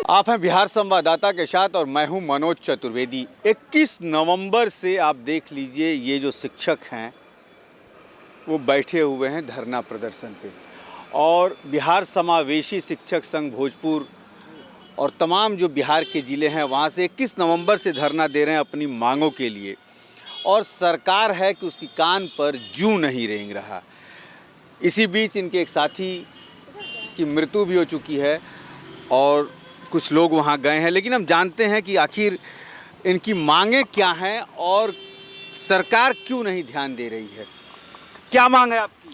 आप हैं बिहार संवाददाता के साथ और मैं हूं मनोज चतुर्वेदी। 21 नवंबर से आप देख लीजिए ये जो शिक्षक हैं वो बैठे हुए हैं धरना प्रदर्शन पे, और बिहार समावेशी शिक्षक संघ भोजपुर और तमाम जो बिहार के ज़िले हैं वहाँ से 21 नवंबर से धरना दे रहे हैं अपनी मांगों के लिए। और सरकार है कि उसकी कान पर जूं नहीं रेंग रहा। इसी बीच इनके एक साथी की मृत्यु भी हो चुकी है और कुछ लोग वहाँ गए हैं, लेकिन हम जानते हैं कि आखिर इनकी मांगें क्या हैं और सरकार क्यों नहीं ध्यान दे रही है। क्या मांग है आपकी?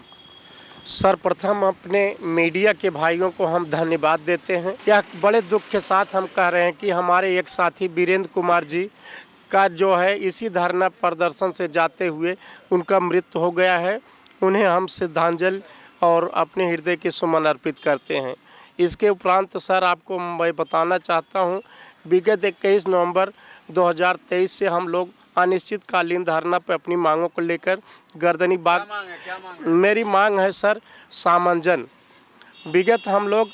सर्वप्रथम अपने मीडिया के भाइयों को हम धन्यवाद देते हैं। यह बड़े दुख के साथ हम कह रहे हैं कि हमारे एक साथी वीरेंद्र कुमार जी का जो है इसी धरना प्रदर्शन से जाते हुए उनका मृत्यु हो गया है। उन्हें हम श्रद्धांजलि और अपने हृदय के सुमन अर्पित करते हैं। इसके उपरांत सर आपको मैं बताना चाहता हूं, विगत 21 नवंबर 2023 से हम लोग अनिश्चितकालीन धरना पर अपनी मांगों को लेकर गर्दनी बाग। क्या मांग है? मेरी मांग है सर सामंजन। विगत हम लोग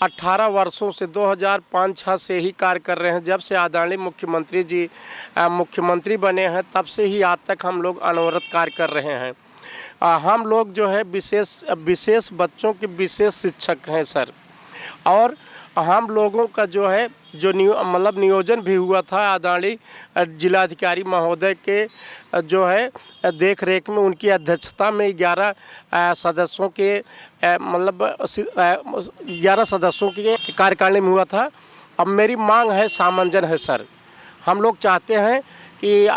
18 वर्षों से 2005-06 से ही कार्य कर रहे हैं। जब से आदरणीय मुख्यमंत्री जी मुख्यमंत्री बने हैं तब से ही आज तक हम लोग अनवरत कार्य कर रहे हैं। हम लोग जो है विशेष बच्चों के विशेष शिक्षक हैं सर, और हम लोगों का जो है जो नियोजन भी हुआ था आदरणीय जिलाधिकारी महोदय के जो है देख रेख में, उनकी अध्यक्षता में 11 सदस्यों के 11 सदस्यों के कार्यकारिणी में हुआ था। अब मेरी मांग है सामंजन है सर। हम लोग चाहते हैं कि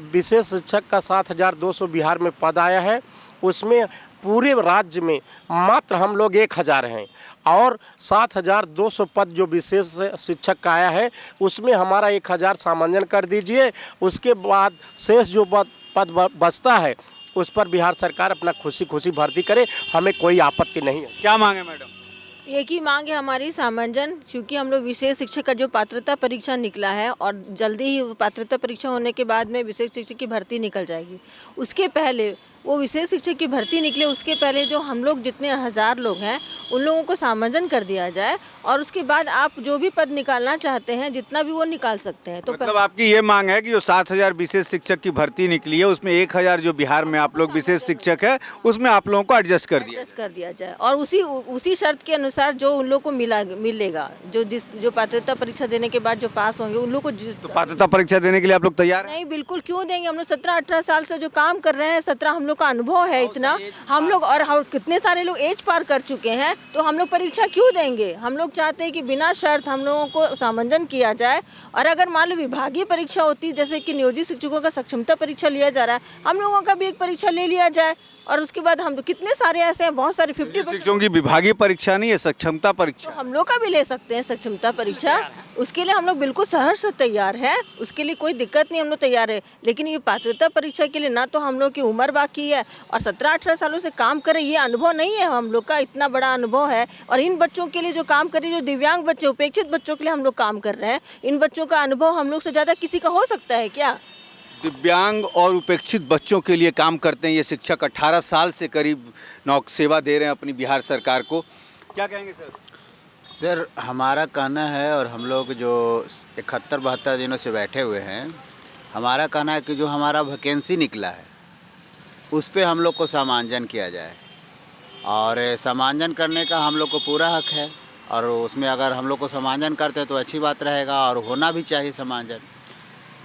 विशेष शिक्षक का 7,200 बिहार में पद आया है, उसमें पूरे राज्य में मात्र हम लोग 1,000 हैं, और 7,200 पद जो विशेष शिक्षक का आया है उसमें हमारा 1,000 सामंजन कर दीजिए। उसके बाद शेष जो पद बचता है उस पर बिहार सरकार अपना खुशी भर्ती करे, हमें कोई आपत्ति नहीं है। क्या मांगे मैडम? एक ही मांग है हमारी सामंजन, क्योंकि हम लोग विशेष शिक्षक का जो पात्रता परीक्षा निकला है और जल्दी ही पात्रता परीक्षा होने के बाद में विशेष शिक्षक की भर्ती निकल जाएगी। उसके पहले वो विशेष शिक्षक की भर्ती निकले उसके पहले जो हम लोग जितने 1,000 लोग हैं उन लोगों को सामंजन कर दिया जाए, और उसके बाद आप जो भी पद निकालना चाहते हैं जितना भी वो निकाल सकते हैं। तो मतलब आपकी ये मांग है कि जो 7,000 विशेष शिक्षक की भर्ती निकली है उसमें 1,000 जो बिहार में आप लोग विशेष शिक्षक है उसमें आप लोगों को एडजस्ट कर दिया जाए, और उसी शर्त के अनुसार जो उन लोग को मिलेगा, जो पात्रता परीक्षा देने के बाद जो पास होंगे उन लोग को। तो पात्रता परीक्षा देने के लिए आप लोग तैयार हैं? नहीं, बिल्कुल क्यों देंगे। हम लोग 17-18 साल से जो काम कर रहे हैं, 17 हम लोग का अनुभव है इतना, हम लोग और कितने सारे लोग एज पार कर चुके हैं, तो हम लोग परीक्षा क्यों देंगे। हम लोग चाहते हैं कि बिना शर्त हम लोगों को सामंजन किया जाए, और अगर मान लो विभागीय परीक्षा होती जैसे कि नियोजित शिक्षकों का सक्षमता परीक्षा लिया जा रहा है, हम लोगों का भी एक परीक्षा ले लिया जाए, और उसके बाद हम कितने सारे ऐसे हैं, बहुत सारे 50% शिक्षकों की विभागीय परीक्षा नहीं है, सक्षमता परीक्षा। तो हम लोग का भी ले सकते हैं सक्षमता परीक्षा। उसके लिए हम लोग बिल्कुल सहर्ष से तैयार है, उसके लिए कोई दिक्कत नहीं, हम लोग तैयार है। लेकिन ये पात्रता परीक्षा के लिए ना तो हम लोग की उम्र बाकी है, और 17-18 सालों से काम करें ये अनुभव नहीं है हम लोग का, इतना बड़ा अनुभव है। और इन बच्चों के लिए जो काम कर रही है, जो दिव्यांग बच्चे, उपेक्षित बच्चों के लिए हम लोग काम कर रहे हैं, इन बच्चों का अनुभव हम लोग से ज़्यादा किसी का हो सकता है क्या? दिव्यांग और उपेक्षित बच्चों के लिए काम करते हैं ये शिक्षक, 18 साल से करीब सेवा दे रहे हैं अपनी बिहार सरकार को। क्या कहेंगे सर? सर हमारा कहना है, और हम लोग जो 71-72 दिनों से बैठे हुए हैं, हमारा कहना है कि जो हमारा वैकेंसी निकला है उस पे हम लोग को समांजन किया जाए, और समांजन करने का हम लोग को पूरा हक है, और उसमें अगर हम लोग को समांजन करते तो अच्छी बात रहेगा, और होना भी चाहिए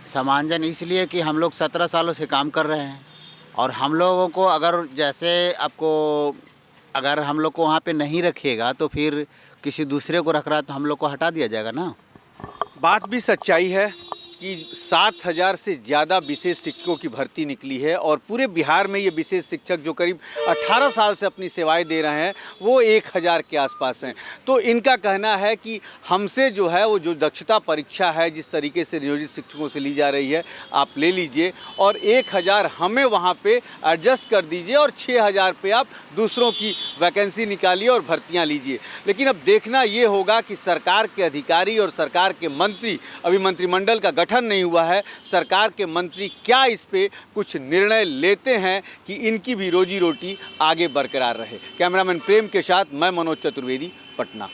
समांजन इसलिए कि हम लोग 17 सालों से काम कर रहे हैं, और हम लोगों को अगर जैसे अगर हम लोग को वहाँ पे नहीं रखिएगा तो फिर किसी दूसरे को रख रहा तो हम लोग को हटा दिया जाएगा ना। बात भी सच्चाई है कि 7,000 से ज़्यादा विशेष शिक्षकों की भर्ती निकली है, और पूरे बिहार में ये विशेष शिक्षक जो करीब 18 साल से अपनी सेवाएं दे रहे हैं वो 1,000 के आसपास हैं। तो इनका कहना है कि हमसे जो है वो जो दक्षता परीक्षा है जिस तरीके से नियोजित शिक्षकों से ली जा रही है आप ले लीजिए, और 1,000 हमें वहाँ पे एडजस्ट कर दीजिए, और 6,000 पे आप दूसरों की वैकेंसी निकालिए और भर्तियाँ लीजिए। लेकिन अब देखना ये होगा कि सरकार के अधिकारी और सरकार के मंत्री, अभी मंत्रिमंडल का गठन नहीं हुआ है, सरकार के मंत्री क्या इस पे कुछ निर्णय लेते हैं कि इनकी भी रोजी रोटी आगे बरकरार रहे। कैमरामैन प्रेम के साथ मैं मनोज चतुर्वेदी, पटना।